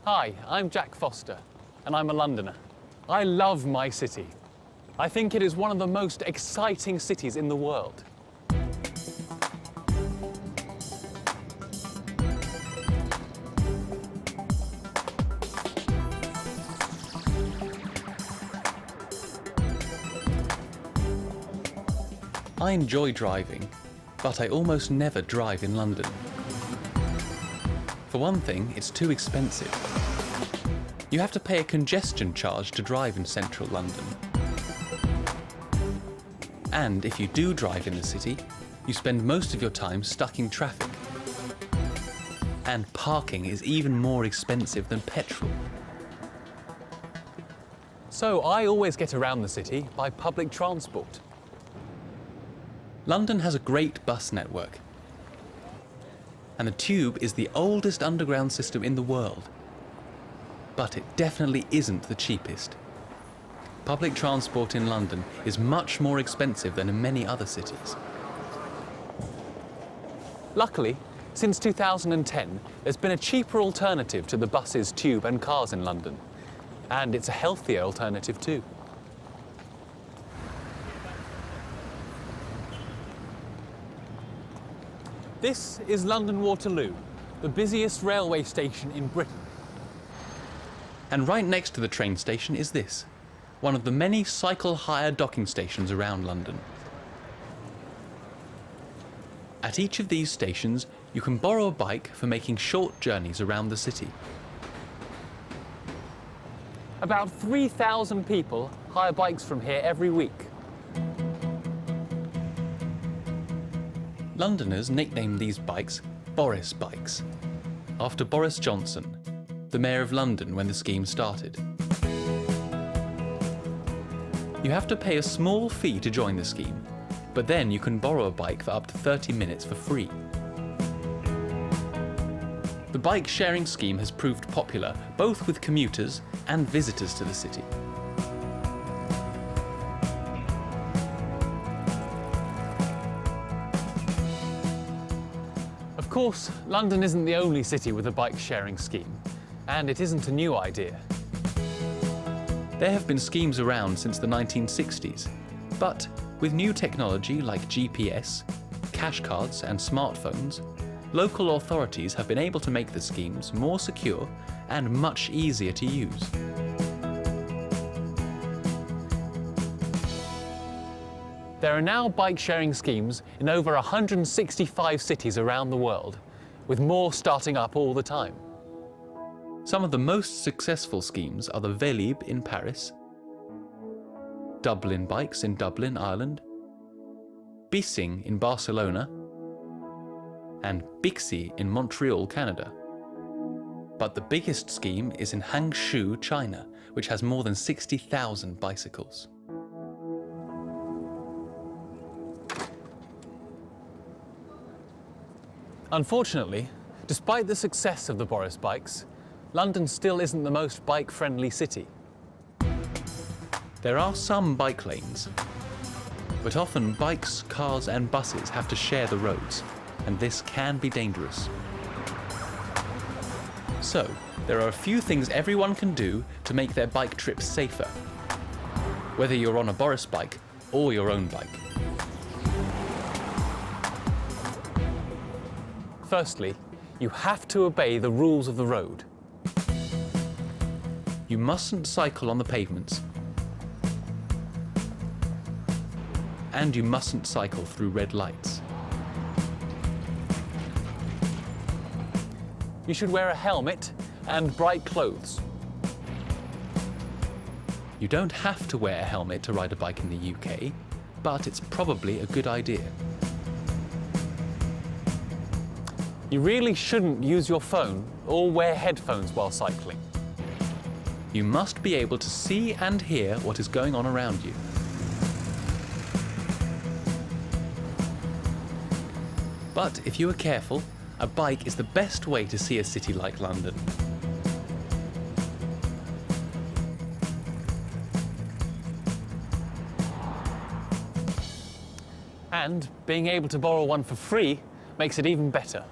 Hi, I'm Jack Foster, and I'm a Londoner. I love my city. I think it is one of the most exciting cities in the world. I enjoy driving, but I almost never drive in London. For one thing, it's too expensive. You have to pay a congestion charge to drive in central London. And if you do drive in the city, you spend most of your time stuck in traffic. And parking is even more expensive than petrol. So I always get around the city by public transport. London has a great bus network, and the Tube is the oldest underground system in the world. But it definitely isn't the cheapest. Public transport in London is much more expensive than in many other cities. Luckily, since 2010, there's been a cheaper alternative to the buses, tube and cars in London. And it's a healthier alternative too. This is London Waterloo, the busiest railway station in Britain. And right next to the train station is this, one of the many cycle hire docking stations around London. At each of these stations, you can borrow a bike for making short journeys around the city. About 3,000 people hire bikes from here every week. Londoners nicknamed these bikes Boris Bikes, after Boris Johnson, the Mayor of London when the scheme started. You have to pay a small fee to join the scheme, but then you can borrow a bike for up to 30 minutes for free. The bike sharing scheme has proved popular both with commuters and visitors to the city. Of course, London isn't the only city with a bike sharing scheme, and it isn't a new idea. There have been schemes around since the 1960s, but with new technology like GPS, cash cards and smartphones, local authorities have been able to make the schemes more secure and much easier to use. There are now bike-sharing schemes in over 165 cities around the world, with more starting up all the time. Some of the most successful schemes are the Vélib in Paris, Dublin Bikes in Dublin, Ireland, Bising in Barcelona, and Bixi in Montreal, Canada. But the biggest scheme is in Hangzhou, China, which has more than 60,000 bicycles. Unfortunately, despite the success of the Boris Bikes, London still isn't the most bike-friendly city. There are some bike lanes, but often bikes, cars and buses have to share the roads, and this can be dangerous. So, there are a few things everyone can do to make their bike trips safer, whether you're on a Boris bike or your own bike. Firstly, you have to obey the rules of the road. You mustn't cycle on the pavements. And you mustn't cycle through red lights. You should wear a helmet and bright clothes. You don't have to wear a helmet to ride a bike in the UK, but it's probably a good idea. You really shouldn't use your phone or wear headphones while cycling. You must be able to see and hear what is going on around you. But if you are careful, a bike is the best way to see a city like London. And being able to borrow one for free makes it even better.